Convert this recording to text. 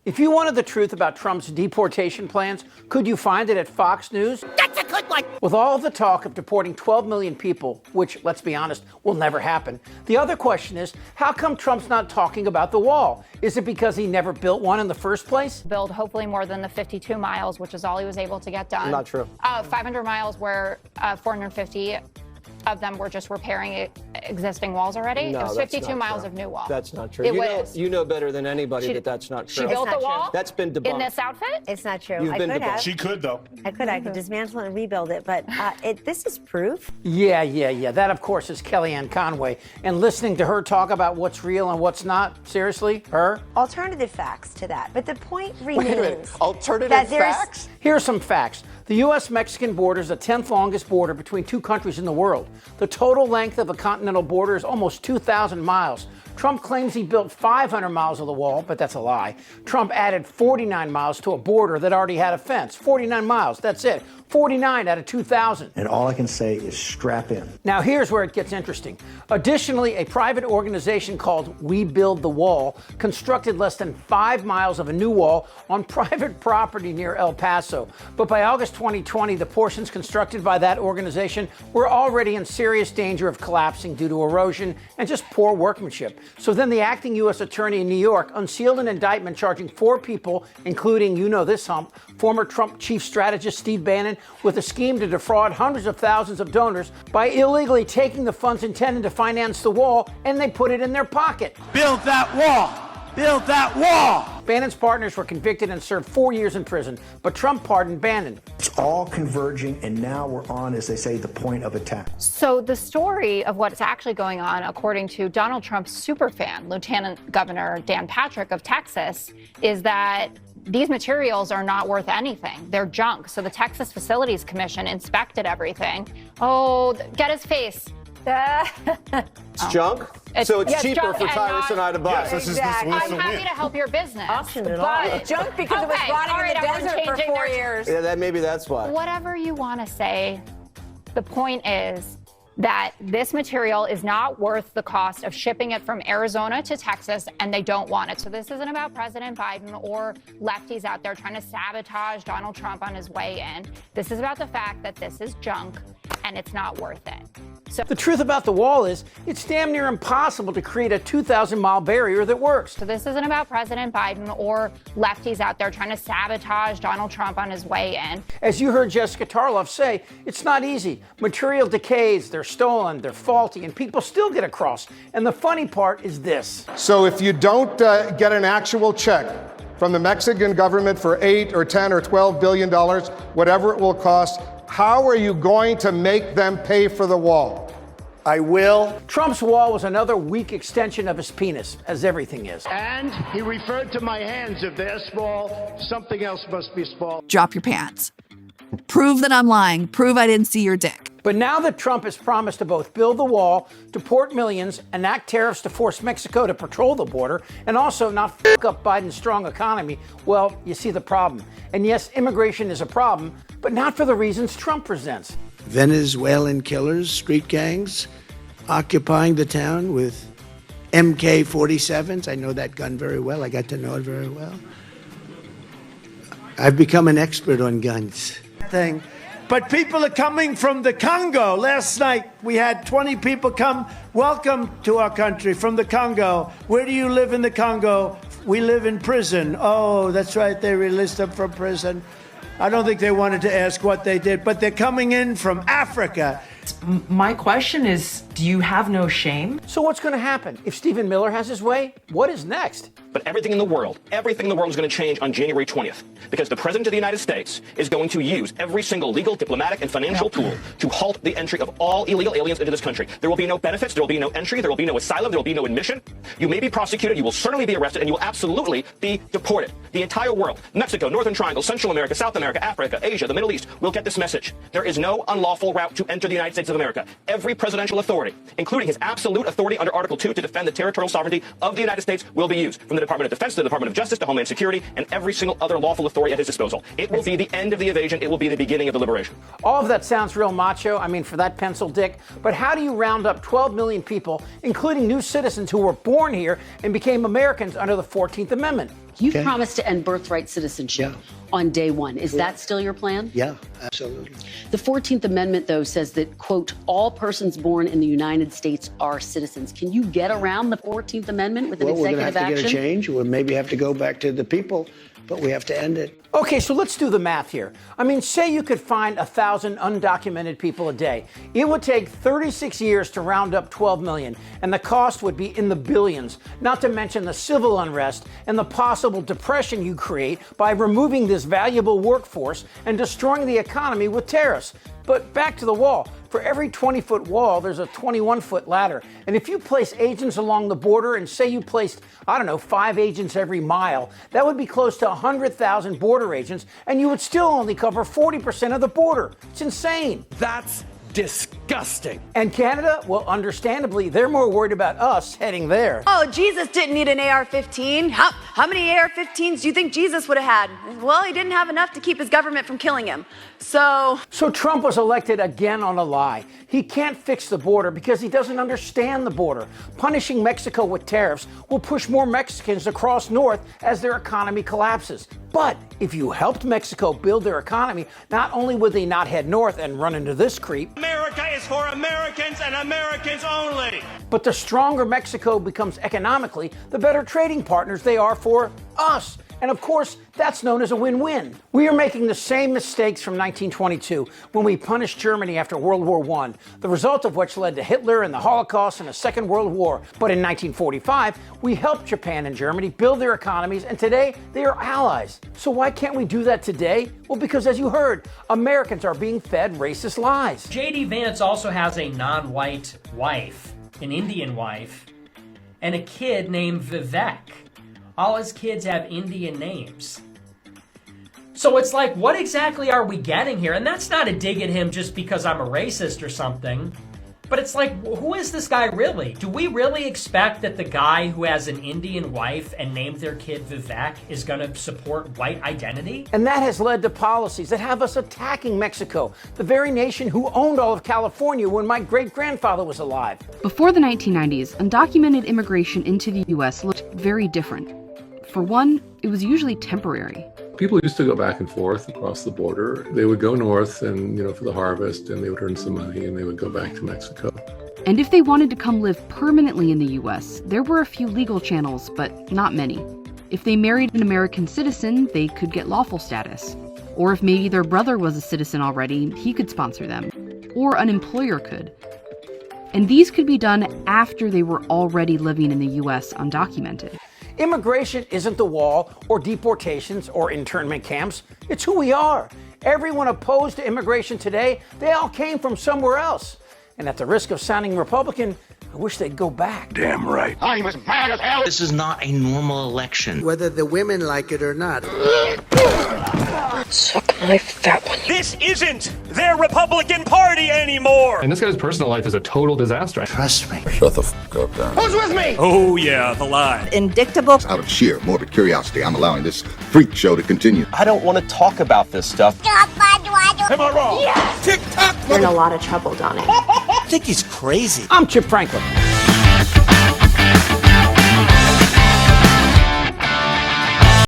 If you wanted the truth about Trump's deportation plans, could you find it at Fox News? That's a good one. With all the talk of deporting 12 million people, which, let's be honest, will never happen, the other question is, how come Trump's not talking about the wall? Is it because he never built one in the first place? Build hopefully more than the 52 miles, which is all he was able to get done. Not true. 500 miles where 450 of them were just repairing existing walls already. No, it was that's 52 not miles true. of new wall. That's not true. It You know better than anybody that that's not true. She built It's the not wall? true. That's been debunked. In this outfit? It's not true. You've I been could debunked. have. She could, though. I could dismantle and rebuild it, but this is proof. Yeah. That, of course, is Kellyanne Conway. And listening to her talk about what's real and what's not, seriously, her? Alternative facts to that. But the point remains. Wait a minute. Alternative that there's- facts? Here are some facts. The U.S.-Mexican border is the 10th longest border between two countries in the world. The total length of the continental border is almost 2,000 miles. Trump claims he built 500 miles of the wall, but that's a lie. Trump added 49 miles to a border that already had a fence. 49 miles, that's it. 49 out of 2,000. And all I can say is strap in. Now, here's where it gets interesting. Additionally, a private organization called We Build the Wall constructed less than 5 miles of a new wall on private property near El Paso. But by August 2020, the portions constructed by that organization were already in serious danger of collapsing due to erosion and just poor workmanship. So then the acting U.S. attorney in New York unsealed an indictment charging 4 people, including, you know this hump, former Trump chief strategist Steve Bannon, with a scheme to defraud hundreds of thousands of donors by illegally taking the funds intended to finance the wall, and they put it in their pocket. Build that wall. Build that wall. Bannon's partners were convicted and served 4 years in prison, but Trump pardoned Bannon. It's all converging, and now we're on, as they say, the point of attack. So the story of what's actually going on, according to Donald Trump's superfan, Lieutenant Governor Dan Patrick of Texas, is that these materials are not worth anything. They're junk. So the Texas Facilities Commission inspected everything. Oh, get his face. It's junk? So it's yes, cheaper junk for and Tyrus and I to buy. Yes, this is Exactly. this I'm happy to help your business. Option at but- all. Junk because it was Okay, rotting all right, in the everyone desert for changing 4 their- years. Yeah, maybe that's why. Whatever you want to say, the point is that this material is not worth the cost of shipping it from Arizona to Texas, and they don't want it. So this isn't about President Biden or lefties out there trying to sabotage Donald Trump on his way in. This is about the fact that this is junk and it's not worth it. So The truth about the wall is it's damn near impossible to create a 2,000-mile barrier that works. this isn't about President Biden or lefties out there trying to sabotage Donald Trump on his way in. As you heard Jessica Tarloff say, it's not easy. Material decays, they're stolen, they're faulty, and people still get across. And the funny part is this. So if you don't get an actual check from the Mexican government for $8 or $10 or $12 billion, whatever it will cost, how are you going to make them pay for the wall? I will. Trump's wall was another weak extension of his penis, as everything is. And he referred to my hands. If they're small, something else must be small. Drop your pants. Prove that I'm lying. Prove I didn't see your dick. But now that Trump has promised to both build the wall, deport millions, enact tariffs to force Mexico to patrol the border, and also not fuck up Biden's strong economy, well, you see the problem. And yes, immigration is a problem, but not for the reasons Trump presents. Venezuelan killers, street gangs, occupying the town with MK-47s. I know that gun very well. I got to know it very well. I've become an expert on guns. But people are coming from the Congo. Last night we had 20 people come. Welcome to our country from the Congo. Where do you live in the Congo? We live in prison. Oh, that's right. They released them from prison. I don't think they wanted to ask what they did, but they're coming in from Africa. My question is, do you have no shame? So what's going to happen? If Stephen Miller has his way, what is next? But everything in the world is going to change on January 20th, because the President of the United States is going to use every single legal, diplomatic, and financial tool to halt the entry of all illegal aliens into this country. There will be no benefits, there will be no entry, there will be no asylum, there will be no admission. You may be prosecuted, you will certainly be arrested, and you will absolutely be deported. The entire world, Mexico, Northern Triangle, Central America, South America, Africa, Asia, the Middle East, will get this message. There is no unlawful route to enter the United States of America. Every presidential authority, including his absolute authority under Article 2 to defend the territorial sovereignty of the United States, will be used, from the Department of Defense to the Department of Justice to Homeland Security and every single other lawful authority at his disposal. It will be the end of the evasion. It will be the beginning of the liberation. All of that sounds real macho, for that pencil dick. But how do you round up 12 million people, including new citizens who were born here and became Americans under the 14th Amendment? You've promised to end birthright citizenship on day one. Is that still your plan? Yeah, absolutely. The 14th Amendment, though, says that, quote, all persons born in the United States are citizens. Can you get around the 14th Amendment with an executive action? We're going to have to get a change. We'll maybe have to go back to the people, but we have to end it. Okay, so let's do the math here. I mean, say you could find 1,000 undocumented people a day. It would take 36 years to round up 12 million, and the cost would be in the billions, not to mention the civil unrest and the possible depression you create by removing this valuable workforce and destroying the economy with tariffs. But back to the wall. For every 20-foot wall, there's a 21-foot ladder. And if you place agents along the border and say you placed, 5 agents every mile, that would be close to 100,000 border agents, and you would still only cover 40% of the border. It's insane. That's disgusting. And Canada? Well, understandably, they're more worried about us heading there. Oh, Jesus didn't need an AR-15. How many AR-15s do you think Jesus would have had? Well, he didn't have enough to keep his government from killing him. So Trump was elected again on a lie. He can't fix the border because he doesn't understand the border. Punishing Mexico with tariffs will push more Mexicans across north as their economy collapses. But if you helped Mexico build their economy, not only would they not head north and run into this creep, America is for Americans and Americans only. But the stronger Mexico becomes economically, the better trading partners they are for us. And of course, that's known as a win-win. We are making the same mistakes from 1922 when we punished Germany after World War I, the result of which led to Hitler and the Holocaust and a Second World War. But in 1945, we helped Japan and Germany build their economies, and today they are allies. So why can't we do that today? Well, because as you heard, Americans are being fed racist lies. J.D. Vance also has a non-white wife, an Indian wife, and a kid named Vivek. All his kids have Indian names. So it's like, what exactly are we getting here? And that's not a dig at him just because I'm a racist or something. But it's like, who is this guy really? Do we really expect that the guy who has an Indian wife and named their kid Vivek is going to support white identity? And that has led to policies that have us attacking Mexico, the very nation who owned all of California when my great-grandfather was alive. Before the 1990s, undocumented immigration into the U.S. looked very different. For one, it was usually temporary. People used to go back and forth across the border. They would go north and, for the harvest, and they would earn some money, and they would go back to Mexico. And if they wanted to come live permanently in the U.S., there were a few legal channels, but not many. If they married an American citizen, they could get lawful status. Or if maybe their brother was a citizen already, he could sponsor them. Or an employer could. And these could be done after they were already living in the U.S. undocumented. Immigration isn't the wall or deportations or internment camps. It's who we are. Everyone opposed to immigration today, they all came from somewhere else. And at the risk of sounding Republican, I wish they'd go back. Damn right. I'm as mad as hell. This is not a normal election. Whether the women like it or not. Suck my fat one. This isn't their Republican Party anymore. And this guy's personal life is a total disaster. Trust me. Shut the f*** up, Dan. Who's with me? Oh yeah, the lie. indictable. Out of sheer morbid curiosity, I'm allowing this freak show to continue. I don't want to talk about this stuff. Am I wrong? Yes. Tick-tock. You're in a lot of trouble, Donnie. I think he's crazy. I'm Chip Franklin.